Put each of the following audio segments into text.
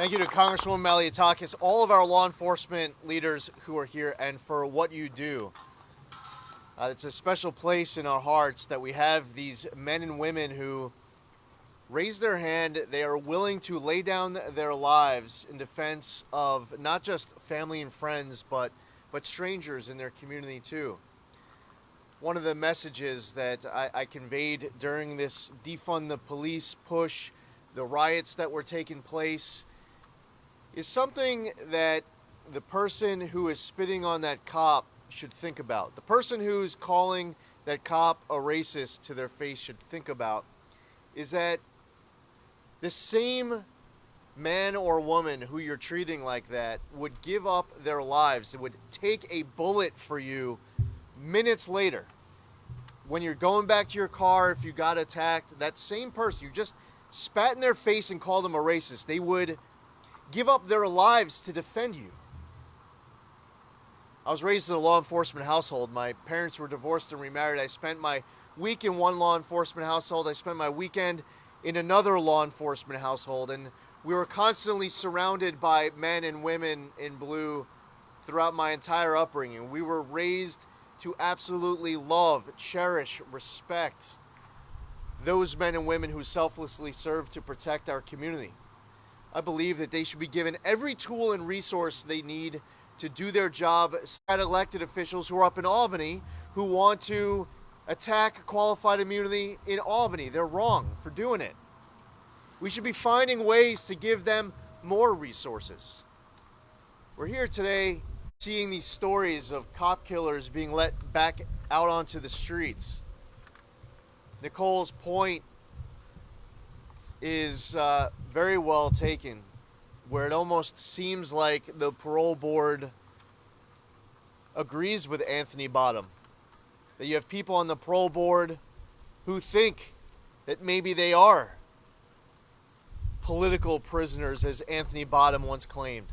Thank you to Congresswoman Malliotakis, all of our law enforcement leaders who are here, and for what you do. It's a special place in our hearts that we have these men and women who raise their hand. They are willing to lay down their lives in defense of not just family and friends, but strangers in their community too. One of the messages that I conveyed during this defund the police push, the riots that were taking place, is something that the person who is spitting on that cop should think about. The person who's calling that cop a racist to their face should think about is that the same man or woman who you're treating like that would give up their lives. It would take a bullet for you minutes later. When you're going back to your car, if you got attacked, that same person, you just spat in their face and called them a racist, they would give up their lives to defend you. I was raised in a law enforcement household. My parents were divorced and remarried. I spent my week in one law enforcement household. I spent my weekend in another law enforcement household. And we were constantly surrounded by men and women in blue throughout my entire upbringing. We were raised to absolutely love, cherish, respect those men and women who selflessly serve to protect our community. I believe that they should be given every tool and resource they need to do their job. At elected officials who are up in Albany who want to attack qualified immunity in Albany, they're wrong for doing it. We should be finding ways to give them more resources. We're here today seeing these stories of cop killers being let back out onto the streets. Nicole's point is very well taken, where it almost seems like the parole board agrees with Anthony Bottom. That you have people on the parole board who think that maybe they are political prisoners, as Anthony Bottom once claimed.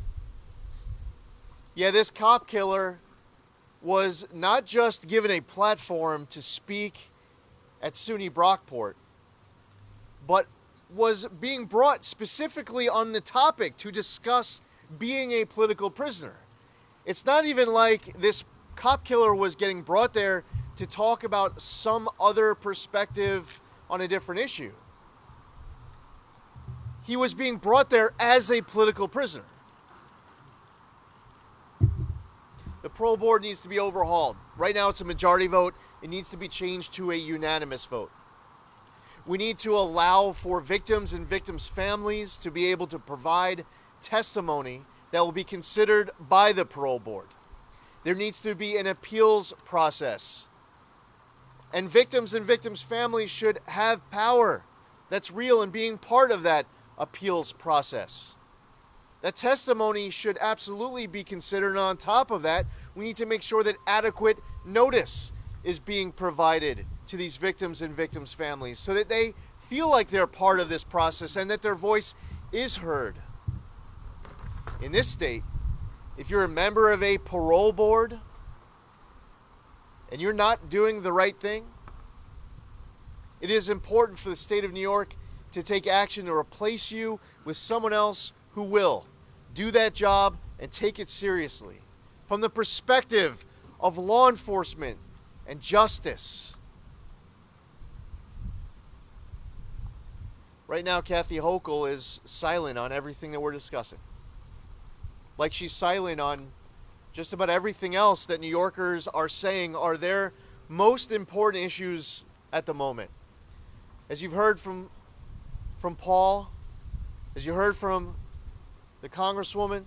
Yeah, this cop killer was not just given a platform to speak at SUNY Brockport, but was being brought specifically on the topic to discuss being a political prisoner. It's not even like this cop killer was getting brought there to talk about some other perspective on a different issue. He was being brought there as a political prisoner. The parole board needs to be overhauled. Right now it's a majority vote. It needs to be changed to a unanimous vote. We need to allow for victims and victims' families to be able to provide testimony that will be considered by the parole board. There needs to be an appeals process. And victims families should have power that's real in being part of that appeals process. That testimony should absolutely be considered. And on top of that, we need to make sure that adequate notice is being provided to these victims and victims' families so that they feel like they're part of this process and that their voice is heard. In this state, if you're a member of a parole board and you're not doing the right thing, it is important for the state of New York to take action to replace you with someone else who will do that job and take it seriously. From the perspective of law enforcement and justice. Right now, Kathy Hochul is silent on everything that we're discussing. Like she's silent on just about everything else that New Yorkers are saying are their most important issues at the moment. As you've heard from Paul, as you heard from the Congresswoman,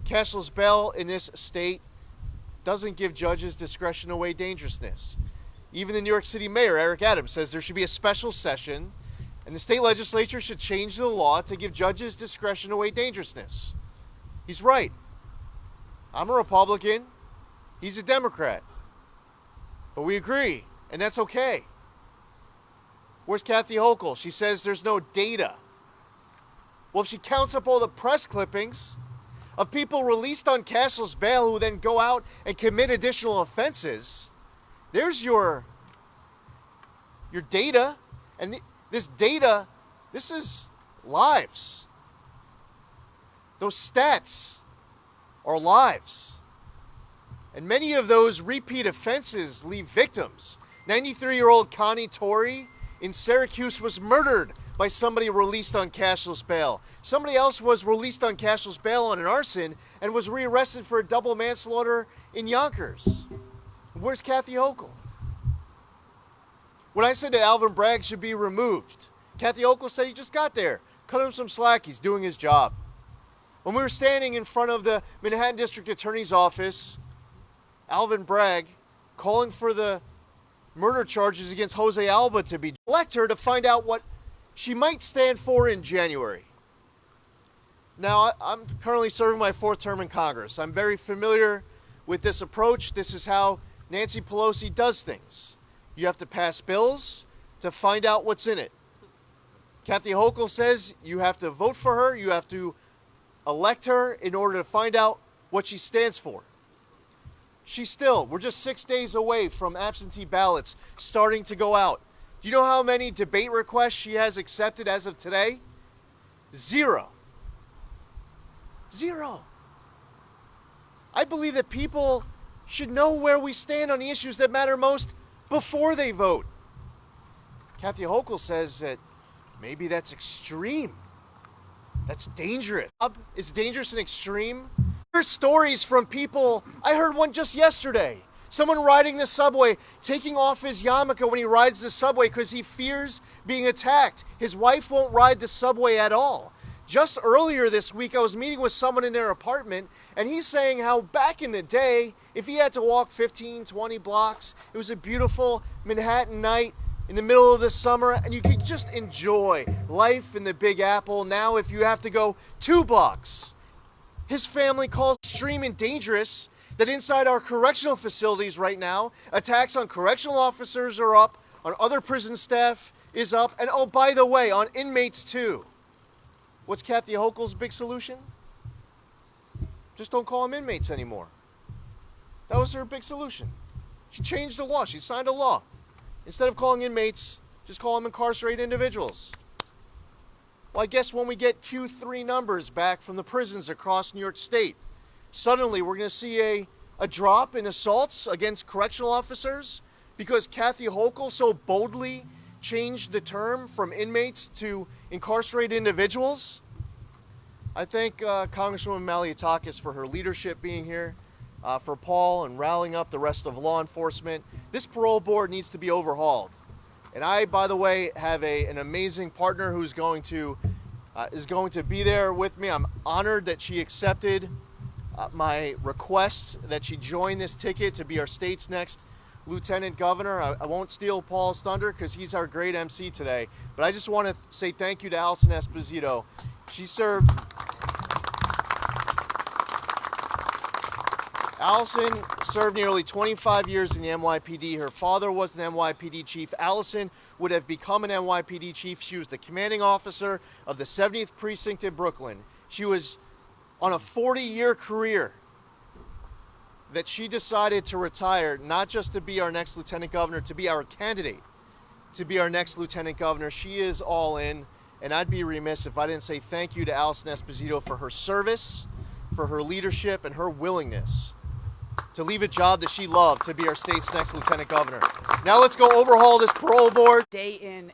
cashless bail in this state doesn't give judges discretion to weigh dangerousness. Even the New York City Mayor, Eric Adams, says there should be a special session and the state legislature should change the law to give judges discretion to weigh dangerousness. He's right. I'm a Republican. He's a Democrat. But we agree, and that's okay. Where's Kathy Hochul? She says there's no data. Well, if she counts up all the press clippings of people released on cashless bail who then go out and commit additional offenses, there's your data. And this data, this is lives. Those stats are lives. And many of those repeat offenses leave victims. 93-year-old Connie Torrey in Syracuse was murdered by somebody released on cashless bail. Somebody else was released on cashless bail on an arson and was rearrested for a double manslaughter in Yonkers. Where's Kathy Hochul? When I said that Alvin Bragg should be removed, Kathy Hochul said he just got there. Cut him some slack, he's doing his job. When we were standing in front of the Manhattan District Attorney's office, Alvin Bragg calling for the murder charges against Jose Alba to be elect her to find out what she might stand for in January. Now, I'm currently serving my 4th term in Congress. I'm very familiar with this approach. This is how Nancy Pelosi does things. You have to pass bills to find out what's in it. Kathy Hochul says you have to vote for her, you have to elect her in order to find out what she stands for. We're just 6 days away from absentee ballots starting to go out. Do you know how many debate requests she has accepted as of today? 0. 0. I believe that people should know where we stand on the issues that matter most before they vote. Kathy Hochul says that maybe that's extreme. That's dangerous. Is dangerous and extreme? There's stories from people. I heard one just yesterday. Someone riding the subway, taking off his yarmulke when he rides the subway because he fears being attacked. His wife won't ride the subway at all. Just earlier this week, I was meeting with someone in their apartment, and he's saying how back in the day, if he had to walk 15, 20 blocks, it was a beautiful Manhattan night in the middle of the summer, and you could just enjoy life in the Big Apple. Now, if you have to go 2 blocks, his family calls it extreme and dangerous that inside our correctional facilities right now, attacks on correctional officers are up, on other prison staff is up, and oh, by the way, on inmates too. What's Kathy Hochul's big solution? Just don't call them inmates anymore. That was her big solution. She changed the law. She signed a law. Instead of calling inmates, just call them incarcerated individuals. Well, I guess when we get Q3 numbers back from the prisons across New York State, suddenly we're going to see a drop in assaults against correctional officers because Kathy Hochul so boldly changed the term from inmates to incarcerated individuals. I thank Congresswoman Malliotakis for her leadership being here, for Paul and rallying up the rest of law enforcement. This parole board needs to be overhauled. And I, by the way, have an amazing partner who's going to be there with me. I'm honored that she accepted my request that she join this ticket to be our state's next lieutenant governor. I won't steal Paul's thunder because he's our great MC today, but I just want to say thank you to Allison Esposito. Allison served nearly 25 years in the NYPD. Her father was an NYPD chief. Allison would have become an NYPD chief. She was the commanding officer of the 70th Precinct in Brooklyn. She was on a 40-year career that she decided to retire, not just to be our next lieutenant governor, to be our candidate to be our next lieutenant governor. She is all in, and I'd be remiss if I didn't say thank you to Allison Esposito for her service, for her leadership, and her willingness to leave a job that she loved to be our state's next lieutenant governor. Now let's go overhaul this parole board. Day in and